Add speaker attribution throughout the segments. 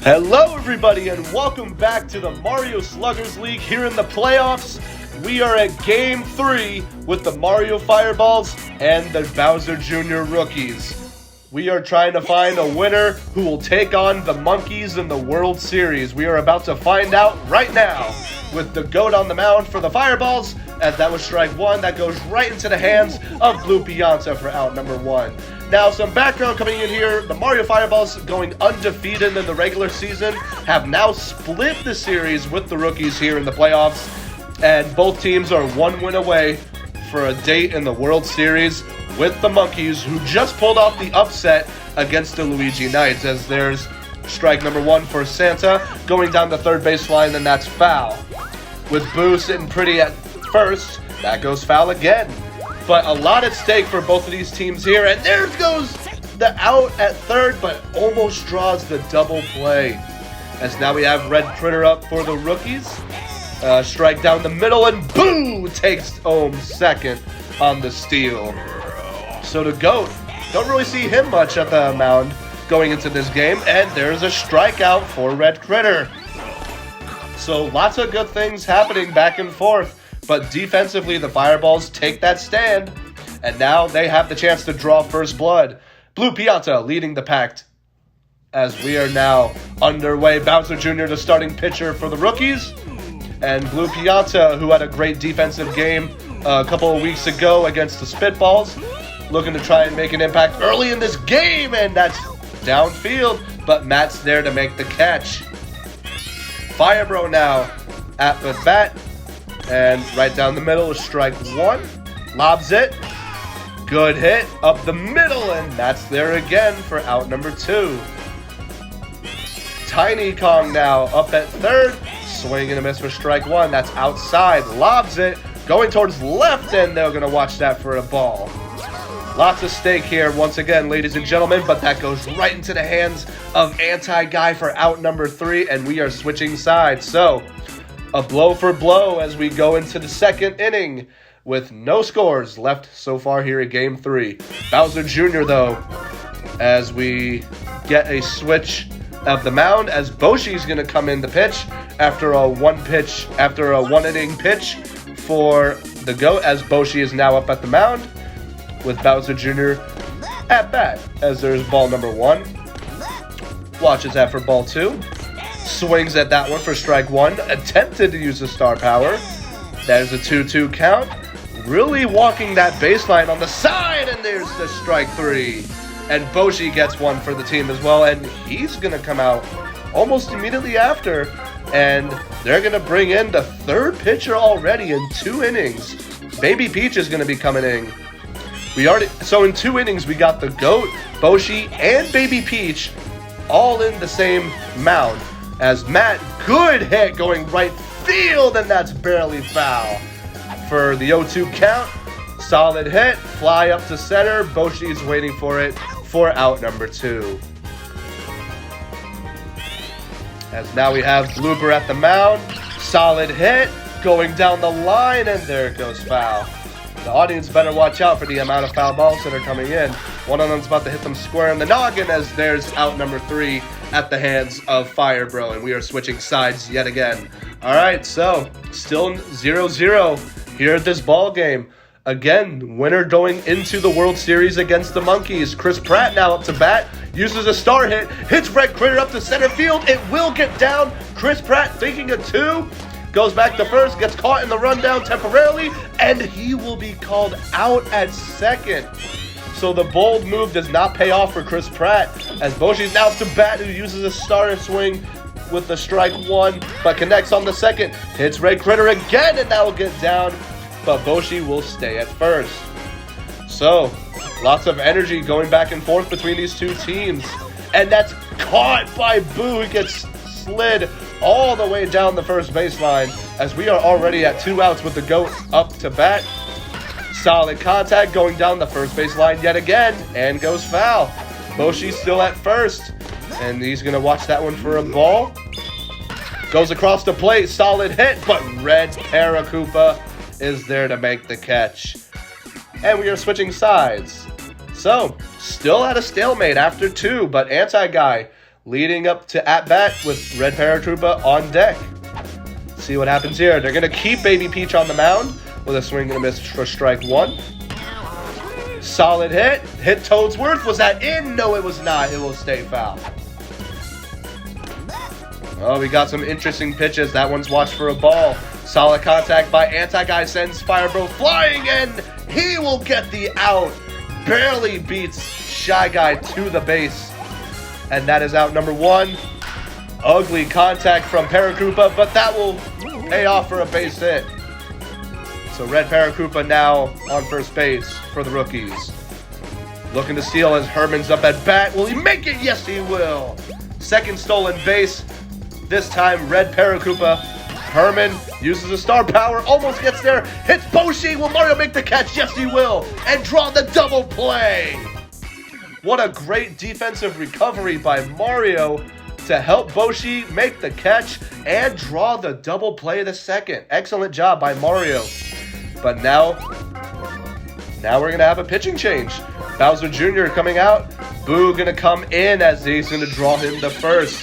Speaker 1: Hello everybody and welcome back to the Mario Sluggers League here in the playoffs. We are at Game 3 with the Mario Fireballs and the Bowser Jr. Rookies. We are trying to find a winner who will take on the Monkeys in the World Series. We are about to find out right now with the GOAT on the mound for the Fireballs, as that was strike one. That goes right into the hands of Blue Pianta for out number one. Now, some background coming in here. The Mario Fireballs, going undefeated in the regular season, have now split the series with the Rookies here in the playoffs, and both teams are one win away for a date in the World Series with the Monkeys, who just pulled off the upset against the Luigi Knights, as there's strike number one for Santa going down the third baseline, and that's foul. With Boo sitting pretty at first, that goes foul again. But a lot at stake for both of these teams here, and there goes the out at third, but almost draws the double play. As now we have Red Critter up for the Rookies. Strike down the middle, and Boo takes home second on the steal. So the GOAT, don't really see him much at the mound going into this game, and there's a strikeout for Red Critter. So lots of good things happening back and forth. But defensively, the Fireballs take that stand, and now they have the chance to draw first blood. Blue Pianta leading the pack as we are now underway. Bowser Jr., the starting pitcher for the Rookies, and Blue Pianta, who had a great defensive game a couple of weeks ago against the Spitballs, looking to try and make an impact early in this game, and that's downfield, but Matt's there to make the catch. Firebro now at the bat. And right down the middle is strike one. Lobs it. Good hit up the middle, and that's there again for out number two. Tiny Kong now up at third. Swing and a miss for strike one. That's outside. Lobs it. Going towards left, and they're going to watch that for a ball. Lots of stake here once again, ladies and gentlemen, but that goes right into the hands of Anti-Guy for out number three, and we are switching sides. So, a blow for blow as we go into the second inning with no scores left so far here at Game 3. Bowser Jr., though, as we get a switch of the mound, as Boshi's going to come in the pitch after a one inning pitch for the GOAT, as Boshi is now up at the mound with Bowser Jr. at bat, as there's ball number one. Watches that for ball two. Swings at that one for strike one. Attempted to use the star power. There's a 2-2 count. Really walking that baseline on the side, and there's the strike three. And Boshi gets one for the team as well, and he's going to come out almost immediately after. And they're going to bring in the third pitcher already in 2 innings. Baby Peach is going to be coming in. So in 2 innings, we got the GOAT, Boshi, and Baby Peach all in the same mound. As Matt, good hit going right field, and that's barely foul. For the 0-2 count, solid hit, fly up to center. Boshi's waiting for it for out number two. As now we have Blooper at the mound, solid hit, going down the line, and there it goes foul. The audience better watch out for the amount of foul balls that are coming in. One of them's about to hit them square in the noggin, as there's out number three at the hands of Firebro, and we are switching sides yet again. All right, so still 0-0 here at this ball game. Again, winner going into the World Series against the Monkeys. Chris Pratt now up to bat, uses a star hit, hits Red Critter up to center field. It will get down. Chris Pratt thinking a 2. Goes back to first, gets caught in the rundown temporarily, and he will be called out at second. So the bold move does not pay off for Chris Pratt, as Boshi's now to bat, who uses a starter swing with the strike one, but connects on the second. Hits Red Critter again, and that will get down, but Boshi will stay at first. So, lots of energy going back and forth between these two teams. And that's caught by Boo, who gets slid all the way down the first baseline, as we are already at 2 outs with the GOAT up to bat. Solid contact going down the first baseline yet again, and goes foul. Boshi's still at first, and he's going to watch that one for a ball. Goes across the plate, solid hit, but Red Paracupa is there to make the catch. And we are switching sides. So, still at a stalemate after 2, but Anti-Guy leading up to at-bat with Red Paratroopa on deck. See what happens here. They're going to keep Baby Peach on the mound with a swing and a miss for strike one. Solid hit. Hit Toadsworth. Was that in? No, it was not. It will stay foul. Oh, we got some interesting pitches. That one's watched for a ball. Solid contact by Anti-Guy, sends Fire Bro flying, and he will get the out. Barely beats Shy Guy to the base. And that is out number one. Ugly contact from Paratroopa, but that will pay off for a base hit. So Red Paratroopa now on first base for the rookies. Looking to steal as Herman's up at bat. Will he make it? Yes, he will. Second stolen base. This time, Red Paratroopa. Herman uses a star power, almost gets there. Hits Boshi. Will Mario make the catch? Yes, he will. And draw the double play. What a great defensive recovery by Mario to help Boshi make the catch and draw the double play the second. Excellent job by Mario. But now we're going to have a pitching change. Bowser Jr. coming out. Boo going to come in as he's going to draw him the first.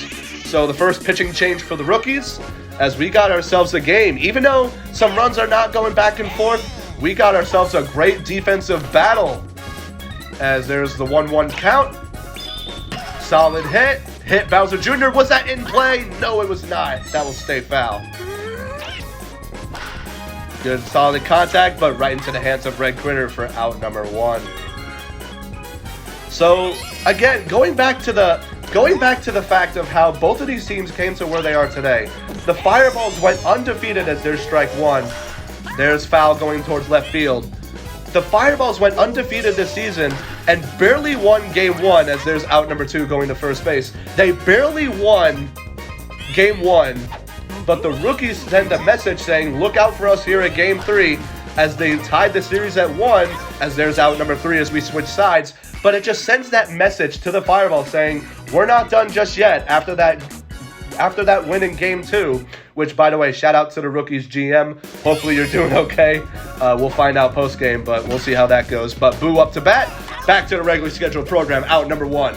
Speaker 1: So the first pitching change for the rookies as we got ourselves a game. Even though some runs are not going back and forth, we got ourselves a great defensive battle. As there's the 1-1 count. Solid hit. Hit Bowser Jr. Was that in play? No, it was not. That will stay foul. Good solid contact, but right into the hands of Red Critter for out number one. So again, going back to the fact of how both of these teams came to where they are today. The Fireballs went undefeated as their strike one. There's foul going towards left field. The Fireballs went undefeated this season and barely won game one as there's out number two going to first base. They barely won game one, but the rookies send a message saying, look out for us here at game three, as they tied the series at one, as there's out number three as we switch sides. But it just sends that message to the Fireballs saying, we're not done just yet after that win in game two, which, by the way, shout out to the rookies GM. Hopefully you're doing okay. We'll find out post-game, but we'll see how that goes. But Boo up to bat. Back to the regularly scheduled program, out number one.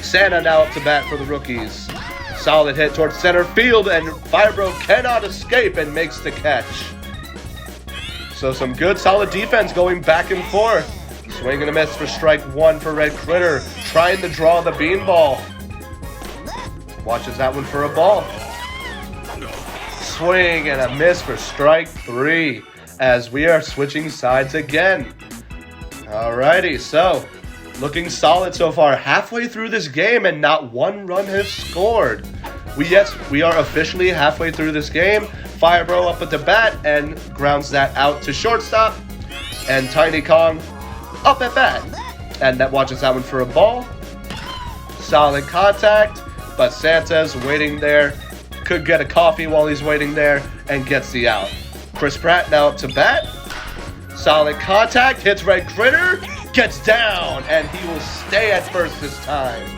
Speaker 1: Santa now up to bat for the rookies. Solid hit towards center field, and Firebro cannot escape and makes the catch. So some good solid defense going back and forth. Swing and a miss for strike one for Red Critter. Trying to draw the beanball. Watches that one for a ball. Swing and a miss for strike three as we are switching sides again. Alrighty, so looking solid so far. Halfway through this game and not one run has scored. We are officially halfway through this game. Firebro up at the bat and grounds that out to shortstop. And Tiny Kong up at bat. And that watches that one for a ball. Solid contact. But Santa's waiting there. Could get a coffee while he's waiting there and gets the out. Chris Pratt now up to bat. Solid contact. Hits Red Critter. Gets down. And he will stay at first this time.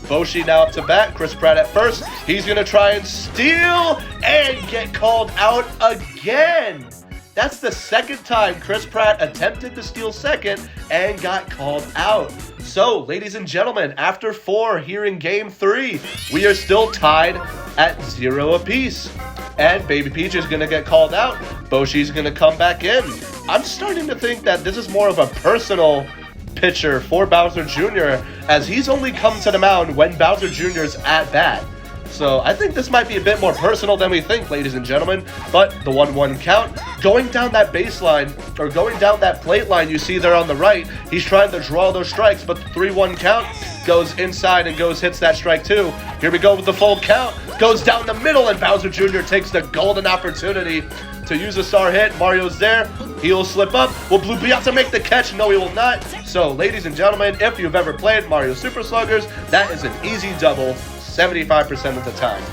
Speaker 1: Boshi now up to bat. Chris Pratt at first. He's going to try and steal and get called out again. That's the second time Chris Pratt attempted to steal second and got called out. So, ladies and gentlemen, after 4 here in Game 3, we are still tied at 0 apiece. And Baby Peach is going to get called out. Boshi's going to come back in. I'm starting to think that this is more of a personal pitcher for Bowser Jr., as he's only come to the mound when Bowser Jr.'s at bat. So I think this might be a bit more personal than we think, ladies and gentlemen. But the 1-1 count, going down that baseline, or going down that plate line you see there on the right, he's trying to draw those strikes, but the 3-1 count goes inside and hits that strike two. Here we go with the full count, goes down the middle, and Bowser Jr. takes the golden opportunity to use a star hit. Mario's there, he'll slip up. Will Blue Piazza make the catch? No, he will not. So, ladies and gentlemen, if you've ever played Mario Super Sluggers, that is an easy double 75% of the time.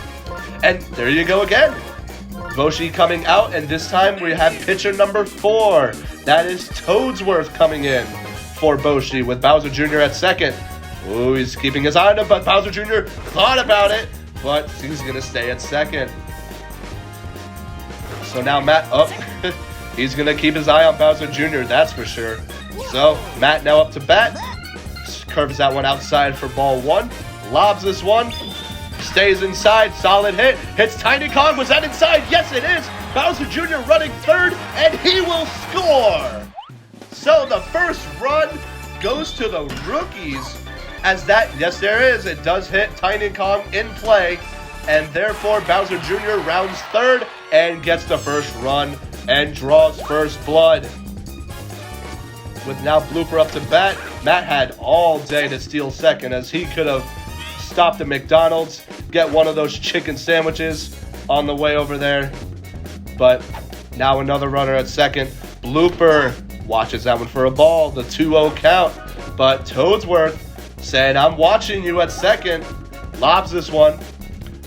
Speaker 1: And there you go again. Boshi coming out, and this time we have pitcher number 4. That is Toadsworth coming in for Boshi with Bowser Jr. at second. Ooh, he's keeping his eye on him, but Bowser Jr. thought about it, but he's going to stay at second. So now Matt up. He's going to keep his eye on Bowser Jr., that's for sure. So Matt now up to bat. Curves that one outside for ball 1. Lobs this one. Stays inside. Solid hit. Hits Tiny Kong. Was that inside? Yes, it is. Bowser Jr. running third, and he will score. So the first run goes to the rookies. As that, yes, there is. It does hit Tiny Kong in play. And therefore, Bowser Jr. rounds third and gets the first run and draws first blood. With now Blooper up to bat, Matt had all day to steal second, as he could have stopped at McDonald's, get one of those chicken sandwiches on the way over there. But now another runner at second. Blooper watches that one for a ball, the 2-0 count. But Toadsworth said, I'm watching you at second. Lobs this one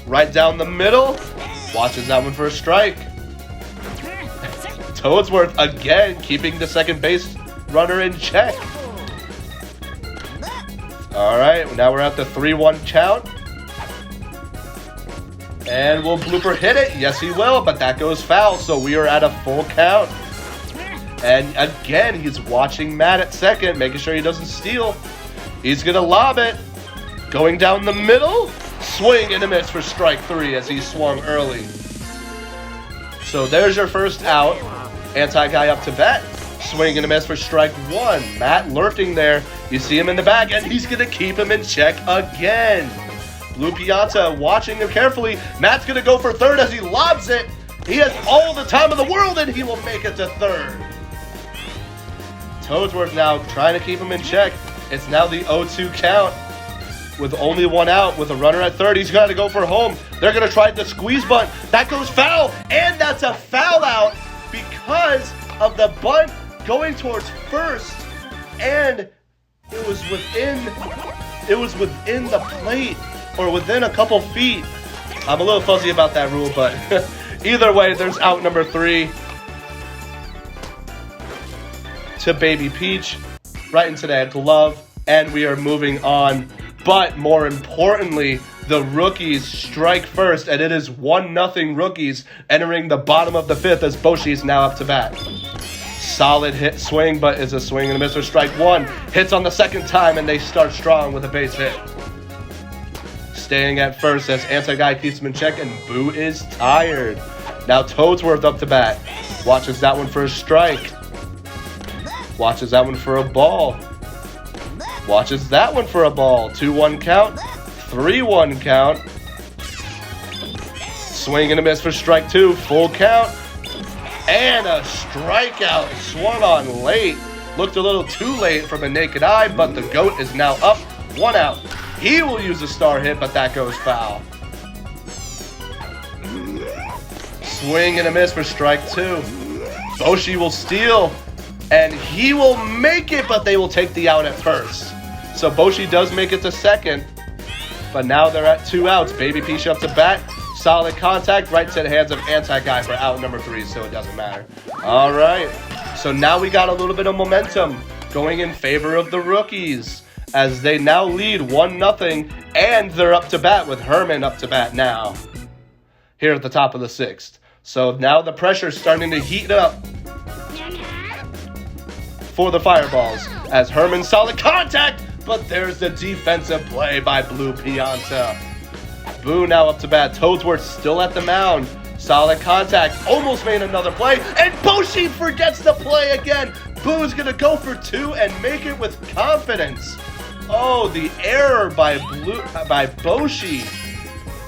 Speaker 1: right down the middle. Watches that one for a strike. Toadsworth again keeping the second base runner in check. All right, now we're at the 3-1 count. And will Blooper hit it? Yes, he will, but that goes foul, so we are at a full count. And again, he's watching Matt at second, making sure he doesn't steal. He's going to lob it. Going down the middle. Swing and a miss for strike 3 as he swung early. So there's your first out. Anti-guy up to bat. Swing and a miss for strike 1. Matt lurking there. You see him in the back, and he's going to keep him in check again. Blue Pianta watching him carefully. Matt's going to go for third as he lobs it. He has all the time in the world, and he will make it to third. Toadsworth now trying to keep him in check. It's now the 0-2 count. With only one out, with a runner at third, he's got to go for home. They're going to try the squeeze bunt. That goes foul, and that's a foul out because of the bunt going towards first, and it was within the plate, or within a couple feet. I'm a little fuzzy about that rule, but either way, there's out number 3 to Baby Peach, right into that glove, and we are moving on. But more importantly, the rookies strike first, and it is 1-0 rookies entering the bottom of the 5th as Boshi is now up to bat. Solid hit swing, but is a swing and a miss for strike 1. Hits on the second time, and they start strong with a base hit. Staying at first as Anti-Guy keeps him in check, and Boo is tired. Now Toadsworth up to bat. Watches that one for a strike. Watches that one for a ball. Watches that one for a ball. 2-1 count. 3-1 count. Swing and a miss for strike 2. Full count. And a strikeout. Swung on late. Looked a little too late from a naked eye, but the GOAT is now up. 1 out. He will use a star hit, but that goes foul. Swing and a miss for strike 2. Boshi will steal, and he will make it, but they will take the out at first. So Boshi does make it to second, but now they're at 2 outs. Baby Peach up to bat. Solid contact right to the hands of Anti-Guy for out number 3, so it doesn't matter. All right, so now we got a little bit of momentum going in favor of the rookies as they now lead 1-0, and they're up to bat with Herman up to bat now here at the top of the 6th. So now the pressure's starting to heat up for the Fireballs as Herman solid contact, but there's the defensive play by Blue Pianta. Boo now up to bat. Toadsworth still at the mound. Solid contact. Almost made another play. And Boshi forgets the play again. Boo's going to go for 2 and make it with confidence. Oh, the error by Boshi.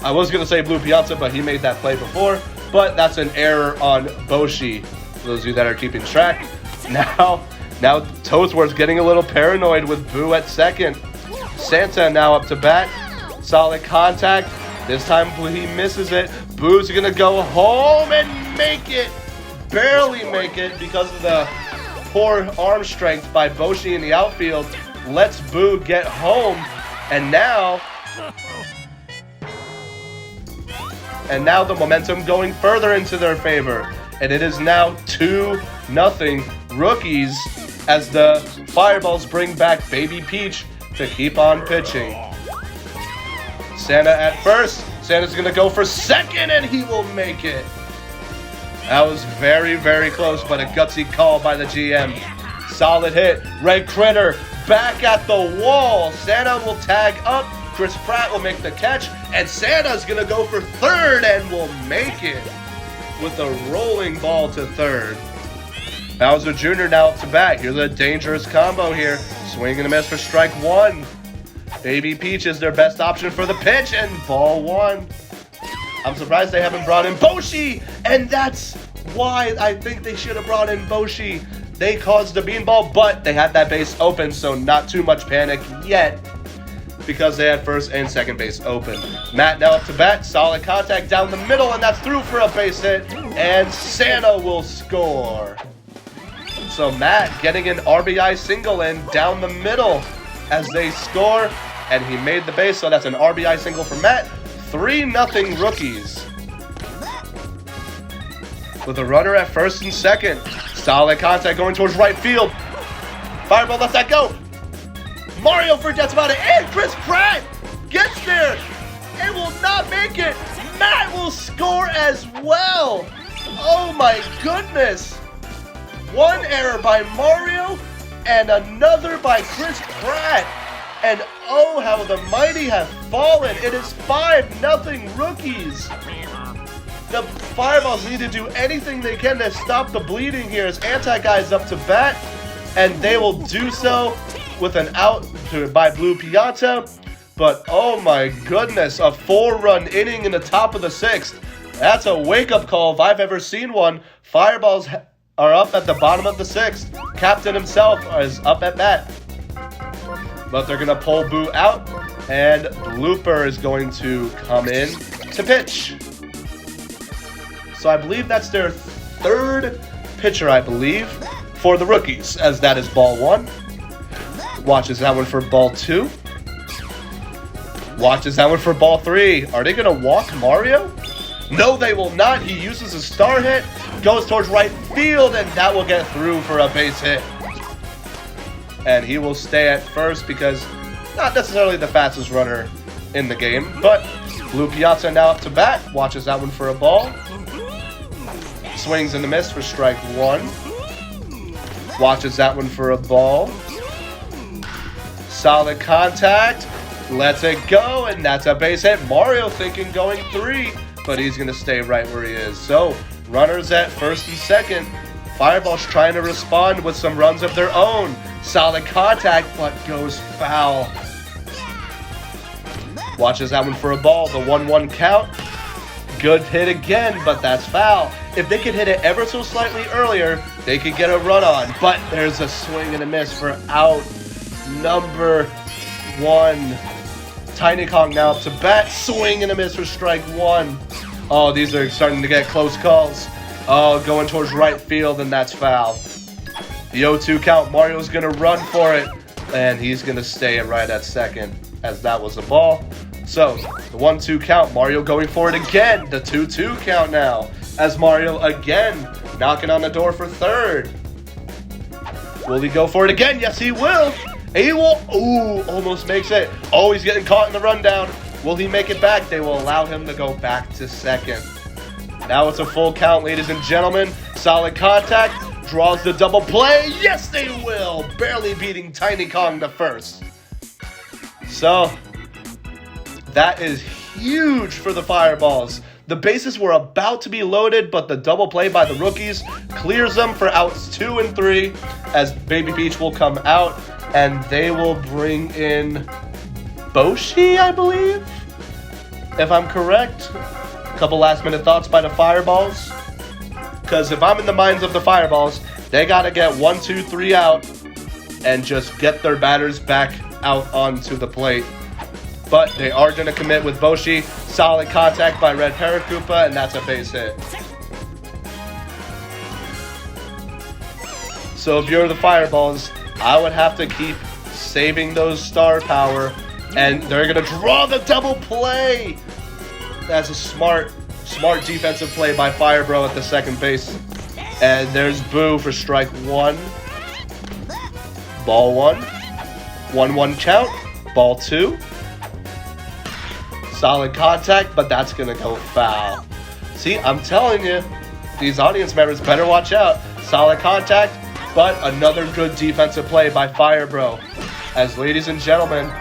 Speaker 1: I was going to say Blue Pianta, but he made that play before. But that's an error on Boshi. For those of you that are keeping track. Now Toadsworth's getting a little paranoid with Boo at second. Santa now up to bat. Solid contact. This time he misses it. Boo's going to go home and make it. Barely make it because of the poor arm strength by Boshi in the outfield. Lets Boo get home. And now the momentum going further into their favor. And it is now 2-0 rookies as the Fireballs bring back Baby Peach to keep on pitching. Santa at first. Santa's going to go for second, and he will make it. That was very, very close, but a gutsy call by the GM. Solid hit. Red Critter back at the wall. Santa will tag up. Chris Pratt will make the catch. And Santa's going to go for third and will make it with a rolling ball to third. Bowser Jr. now up to bat. Here's a dangerous combo here. Swing and a miss for strike one. Baby Peach is their best option for the pitch, and ball one. I'm surprised they haven't brought in Boshi, and that's why I think they should have brought in Boshi. They caused the beanball, but they had that base open, so not too much panic yet because they had first and second base open. Matt now up to bat. Solid contact down the middle, and that's through for a base hit, and Santa will score. So Matt getting an RBI single in down the middle as they score, and he made the base, so that's an RBI single for Matt. 3-0 Rookies. With a runner at first and second. Solid contact going towards right field. Fireball lets that go. Mario forgets about it, and Chris Pratt gets there and will not make it. Matt will score as well. Oh my goodness. One error by Mario and another by Chris Pratt. And oh, how the mighty have fallen. It is 5-0 Rookies. The Fireballs need to do anything they can to stop the bleeding here as Anti-Guy is up to bat. And they will do so with an out by Blue Pianta. But oh my goodness, a 4-run inning in the top of the 6th. That's a wake-up call if I've ever seen one. Fireballs are up at the bottom of the 6th. Captain himself is up at bat. But they're going to pull Boo out, and Blooper is going to come in to pitch. So I believe that's their third pitcher, I believe, for the Rookies, as that is ball one. Watches that one for ball two. Watches that one for ball three. Are they going to walk Mario? No, they will not. He uses a star hit, goes towards right field, and that will get through for a base hit. And he will stay at first because not necessarily the fastest runner in the game, but Blue Piazza now up to bat, watches that one for a ball. Swings and a miss for strike one. Watches that one for a ball. Solid contact, lets it go, and that's a base hit. Mario thinking going three, but he's going to stay right where he is. So, runners at first and second. Fireball's trying to respond with some runs of their own. Solid contact, but goes foul. Watches that one for a ball. The 1-1 count. Good hit again, but that's foul. If they could hit it ever so slightly earlier, they could get a run on. But there's a swing and a miss for out number one. Tiny Kong now up to bat. Swing and a miss for strike one. Oh, these are starting to get close calls. Oh, going towards right field, and that's foul. The 0-2 count. Mario's going to run for it, and he's going to stay right at second, as that was a ball. So, the 1-2 count. Mario going for it again. The 2-2 count now, as Mario again knocking on the door for third. Will he go for it again? Yes, he will. He will. Ooh, almost makes it. Oh, he's getting caught in the rundown. Will he make it back? They will allow him to go back to second. Now it's a full count, ladies and gentlemen. Solid contact. Draws the double play. Yes, they will. Barely beating Tiny Kong to first. So, that is huge for the Fireballs. The bases were about to be loaded, but the double play by the Rookies clears them for outs 2 and 3, as Baby Peach will come out, and they will bring in Boshi, I believe, if I'm correct. A couple last-minute thoughts by the Fireballs. Because if I'm in the minds of the Fireballs, they got to get 1, 2, 3 out and just get their batters back out onto the plate. But they are going to commit with Boshi. Solid contact by Red Paracupa, and that's a base hit. So if you're the Fireballs, I would have to keep saving those star power, and they're going to draw the double play. That's a smart defensive play by Firebro at the second base. And there's Boo for strike one. Ball one. 1-1 count. Ball two. Solid contact, but that's going to go foul. See, I'm telling you, these audience members better watch out. Solid contact, but another good defensive play by Firebro. As ladies and gentlemen,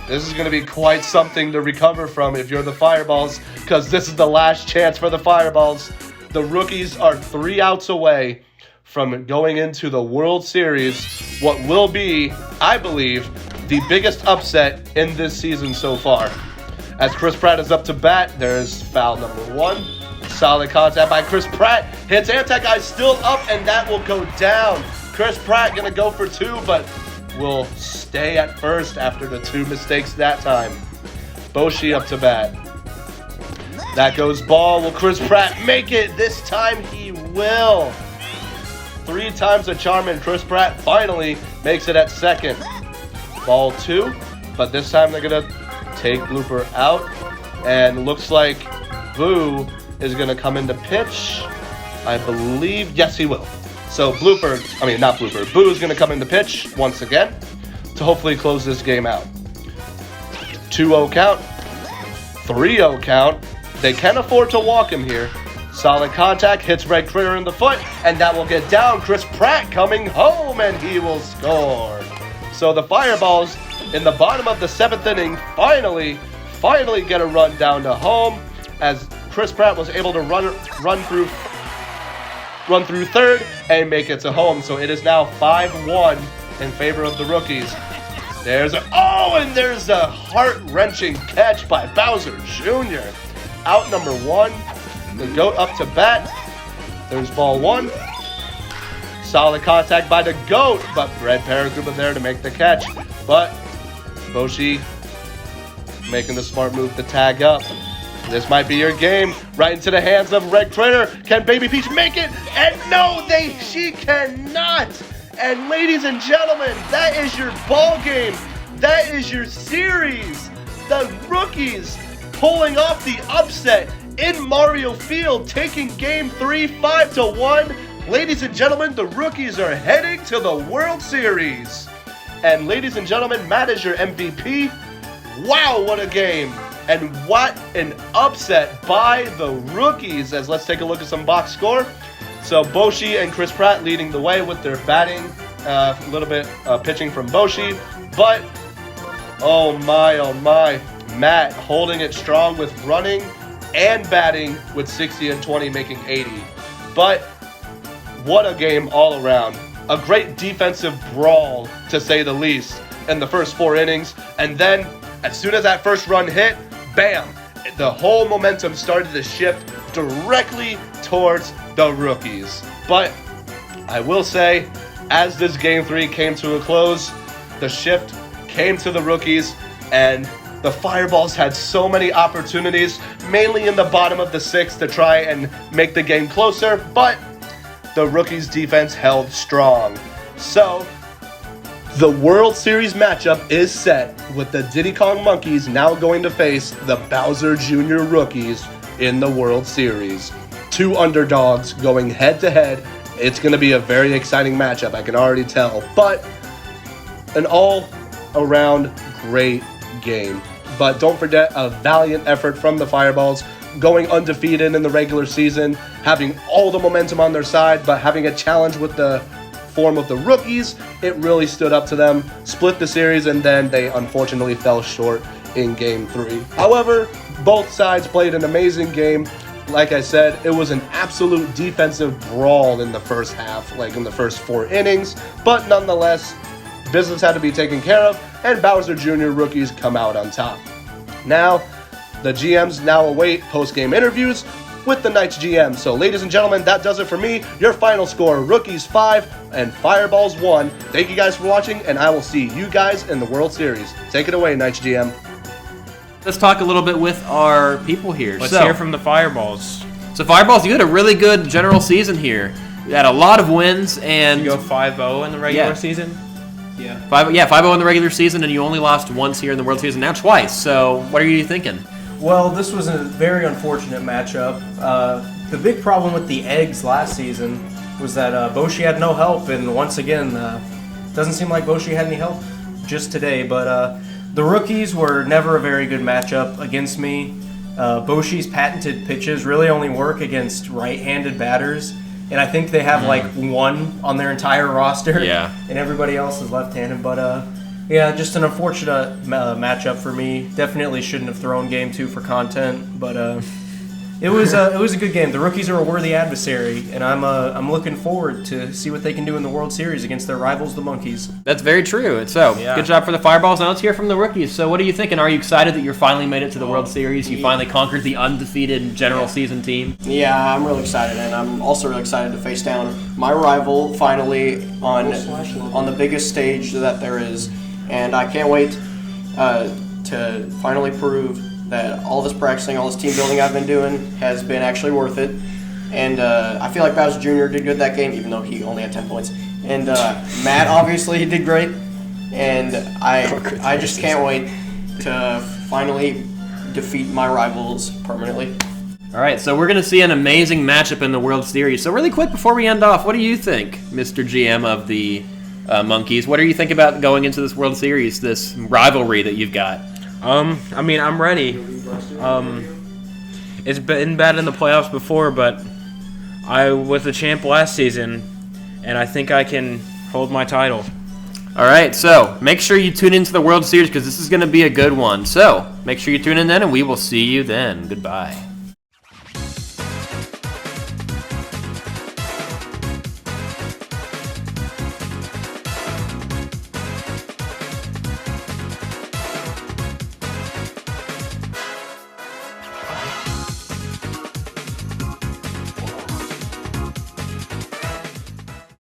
Speaker 1: this is going to be quite something to recover from if you're the Fireballs, because this is the last chance for the Fireballs. The Rookies are 3 outs away from going into the World Series, what will be, I believe, the biggest upset in this season so far. As Chris Pratt is up to bat, there's foul number 1. Solid contact by Chris Pratt. Hits Anti-Guy still up, and that will go down. Chris Pratt going to go for 2, but will stay at first after the 2 mistakes that time. Boshi up to bat. That goes ball. Will Chris Pratt make it? This time he will. 3 times the charm, and Chris Pratt finally makes it at second. Ball 2, but this time they're going to take Blooper out, and looks like Boo is going to come into pitch. I believe, yes, he will. So Boo is going to come into pitch once again to hopefully close this game out. 2-0 count, 3-0 count. They can afford to walk him here. Solid contact, hits Red Critter in the foot, and that will get down. Chris Pratt coming home, and he will score. So the Fireballs, in the bottom of the 7th inning, finally get a run down to home, as Chris Pratt was able to run through third and make it to home. So it is now 5-1 in favor of the Rookies. There's a heart-wrenching catch by Bowser Jr. Out number 1. The GOAT up to bat. There's ball 1. Solid contact by the GOAT, but Red Paracuda there to make the catch. But Boshi making the smart move to tag up. This might be your game. Right into the hands of Red Critter. Can Baby Peach make it? And no, she cannot. And ladies and gentlemen, that is your ball game. That is your series. The Rookies pulling off the upset in Mario Field, taking Game 3 5-1. Ladies and gentlemen, the Rookies are heading to the World Series. And ladies and gentlemen, Matt is your MVP. Wow, what a game. And what an upset by the Rookies. As let's take a look at some box score. So Boshi and Chris Pratt leading the way with their batting. A little bit pitching from Boshi. But, oh my, Matt holding it strong with running and batting with 60 and 20, making 80. But what a game all around. A great defensive brawl, to say the least, in the first 4 innings. And then, as soon as that first run hit, bam, the whole momentum started to shift directly towards the Rookies. But I will say, as this Game 3 came to a close, the shift came to the Rookies, and the Fireballs had so many opportunities, mainly in the bottom of the 6th, to try and make the game closer, but the Rookies' defense held strong. So, the World Series matchup is set, with the Diddy Kong Monkeys now going to face the Bowser Jr. Rookies in the World Series. 2 underdogs going head-to-head. It's going to be a very exciting matchup, I can already tell. But an all-around great game. But don't forget a valiant effort from the Fireballs, going undefeated in the regular season, having all the momentum on their side, but having a challenge with the form of the Rookies. It really stood up to them, split the series, and then they unfortunately fell short in Game 3. However, both sides played an amazing game. Like I said, it was an absolute defensive brawl in the first half, like in the first 4 innings, but nonetheless, business had to be taken care of, and Bowser Jr. Rookies come out on top. Now, the GMs now await post-game interviews with the Knights GM. So, ladies and gentlemen, that does it for me. Your final score, Rookies 5 and Fireballs 1. Thank you guys for watching, and I will see you guys in the World Series. Take it away, Knights GM.
Speaker 2: Let's talk a little bit with our people here.
Speaker 3: Let's hear from the Fireballs.
Speaker 2: So, Fireballs, you had a really good general season here. You had a lot of wins, and
Speaker 3: You go 5-0 in the regular season?
Speaker 2: Yeah. 5-0 in the regular season, and you only lost once here in the World Series, and now twice. So, what are you thinking?
Speaker 4: Well, this was a very unfortunate matchup. The big problem with the eggs last season was that Boshi had no help, and once again, doesn't seem like Boshi had any help just today. But the Rookies were never a very good matchup against me. Boshi's patented pitches really only work against right-handed batters, and I think they have like one on their entire roster.
Speaker 2: Yeah.
Speaker 4: And everybody else is left-handed. But yeah, just an unfortunate matchup for me. Definitely shouldn't have thrown Game 2 for content, but it was a good game. The rookies are a worthy adversary, and I'm looking forward to see what they can do in the World Series against their rivals, the Monkeys.
Speaker 2: That's very true. So,
Speaker 3: Yeah.
Speaker 2: good job for the Fireballs. Now let's hear from the rookies. So, what are you thinking? Are you excited that you finally made it to the World Series? You finally conquered the undefeated general season team?
Speaker 5: Yeah, I'm really excited, and I'm also really excited to face down my rival finally on the biggest stage that there is, and I can't wait to finally prove that all this practicing, all this team building I've been doing has been actually worth it. And I feel like Bowser Jr. did good that game, even though he only had 10 points. And Matt, obviously, he did great. And I just can't wait to finally defeat my rivals permanently.
Speaker 2: All right, so we're going to see an amazing matchup in the World Series. So really quick before we end off, what do you think, Mr. GM of the Monkeys? What do you think about going into this World Series, this rivalry that you've got?
Speaker 3: I mean, I'm ready. It's been bad in the playoffs before, but I was the champ last season, and I think I can hold my title.
Speaker 2: All right, so make sure you tune into the World Series because this is going to be a good one. So make sure you tune in then, and we will see you then. Goodbye.